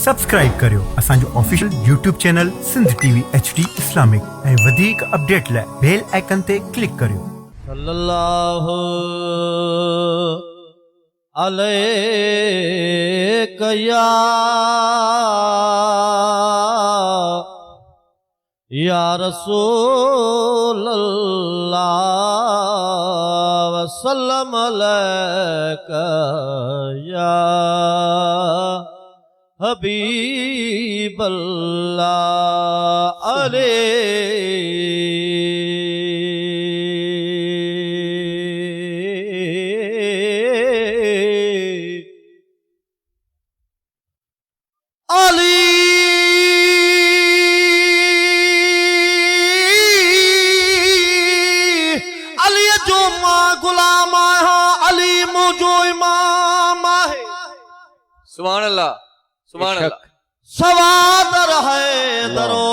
Subscribe करियो असांजो official YouTube channel Sindh TV HD Islamic ऐं वधीक अपडेट लाइ बेल आइकन ते क्लिक करियो। सल्लल्लाहु अलैहि या रसूल अल्लाह वसल्लम अलैका या हबीब अल्लाह अली जो मां गुलाम है अली मुझो इमाम है। सुभान अल्लाह सुभान अल्लाह। सवादर है दरो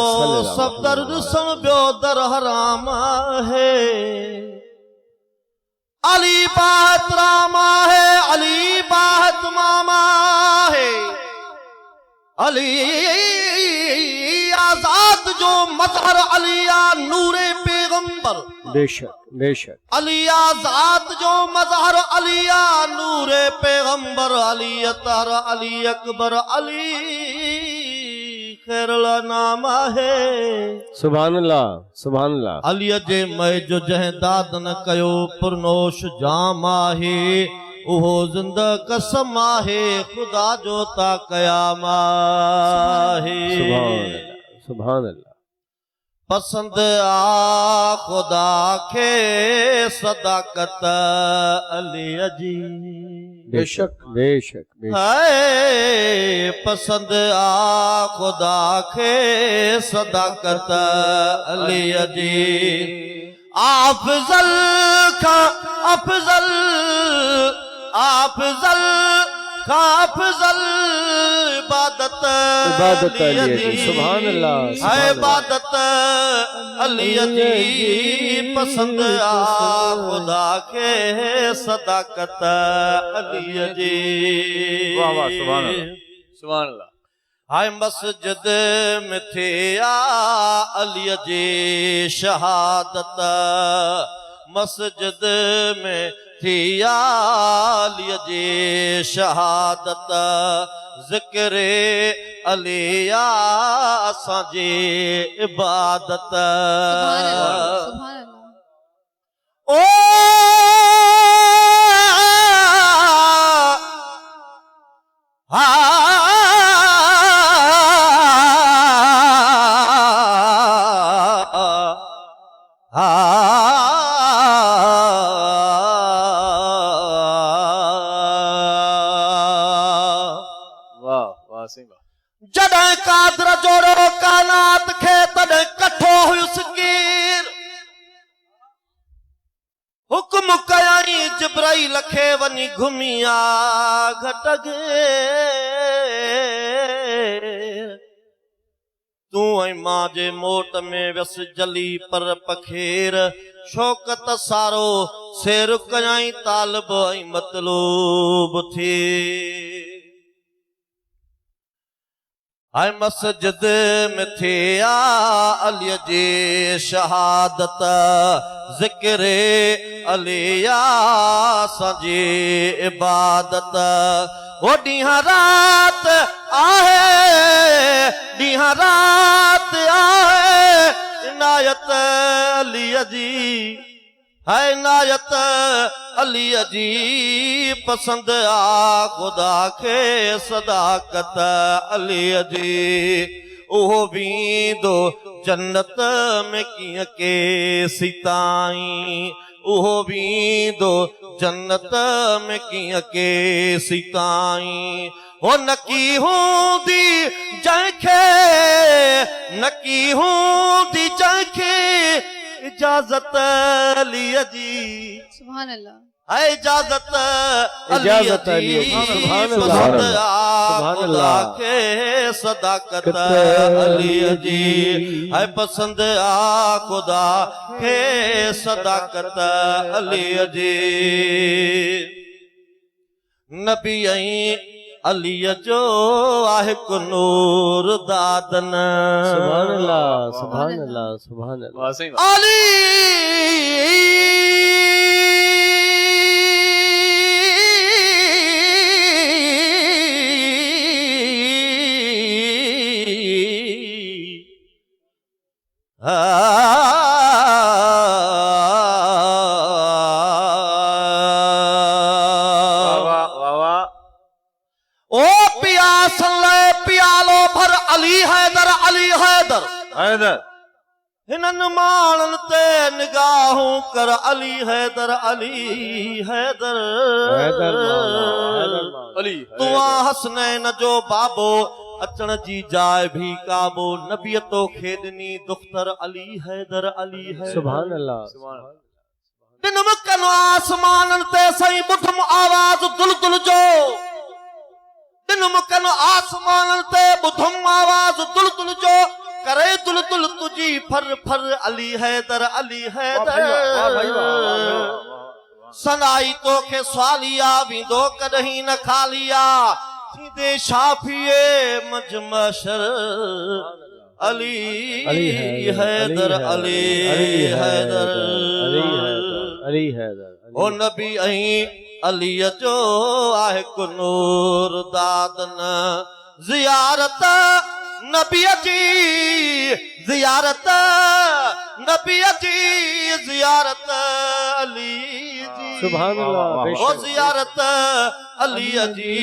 सब दर्द संभ्यो दर हराम है। अली बात रामा है अली बात मामा है। अली आजाद जो मजहर अलिया नूरे पैगंबर बेशक बेशक। अली आजाद जो मजहर अलिया नूरे पैगंबर अली अतर अली अकबर अली खैरला नामा है। सुभान अल्लाह सुभान अल्लाह। अली जे मय जो जह दाद न कयो पुरनोश जाम आहे उहो जिंदा कसम आहे खुदा जो ता कयाम आहे। सुभान अल्लाह। पसंद आ खुदा के सदाकत अली जी बेशक बेशक है। पसंद आ खुदा के सदाकत अली जी अफजल खा अफजल अफजल खा अफजल इबादत इबादत अली जी। सुभान अल्लाह है इबादत अली जी पसंद आ खुदा के सदाकत अली जी। वाह वाह सुभान अल्लाह सुभान अल्लाह। हाय मस्जिद में थे आ अली जी शहादत मस्जिद में थी अली जी शहादत ज़िक्र अलिया असांजी इबादत। ओ जॾहिं कादर जोड़ो कानात खे तॾहिं कठो हुयुसि कीर हुक्म कयाई जिब्राइल खे वञी घुमी आ घटगे तूं ऐं मां जे मोट में वियसि जली पर पखेर शौकत सारो सेर कयाई तालिब ऐं मतलूब थी। हाय मस्जिद में थे आ अली जी शहादत ज़िक्र अलिया असांजी इबादत। वो ॾींहं रात आहे ॾींहं रात आहे इनायत अली जी है इनायत अली जी पसंद आ खुदा के सदाकत अली जी उहो बींदो जन्नत में कीअं के सीताई उहो बींदो जन्नत में कीअं के सीताई। हो नकी हूंदी जंहिंखे नकी हूंदी जंहिंखे इजाजत अली जी। सुभान अल्लाह है इजाजत अली जी सुभान पसंद अल्लाह आ खुदा के सदाकत अली जी है पसंद आ खुदा के सदाकत अली जी। नबी अलीअ जो आहे को नूर दादन सुभान अल्लाह सुभान अल्लाह सुभान अल्लाह वाह सही बात अली वाह वाह वाह ओ पियास ले पियालो भर अली हैदर हैदर हिनन माणन ते निगाहूं कर अली हैदर हैदर मौला अली तू हसनैन जो बाबो अचण जी जाइ भी काबो नबीअ तो खेदनी दुख्तर अली हैदर सुभान अल्लाह दिन मुकन आसमानन ते सही बुठम आवाज दुलदुल जो दिन मुकन आसमानन ते बुठम आवाज दुलदुल जो करे दुलदुल तुझी फर फर अली हैदर सनाई तो के स्वालिया विंदो कदही न खालिया सीधे शाफिए मजमशर अली हैदर अली हैदर ओ नबी अही अलीअ जो आहे को नूर दादन ज़ियारत नबीअ जी ज़ियारत नबीअ जी ज़ियारत अली जी सुभान अल्लाह ओ बेशक ज़ियारत अलीअ जी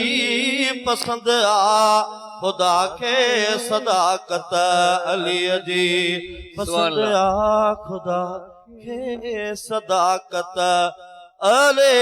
पसंद आ खुदा के सदाकत अलीअ जी पसंद आ खुदा के सदाकत अले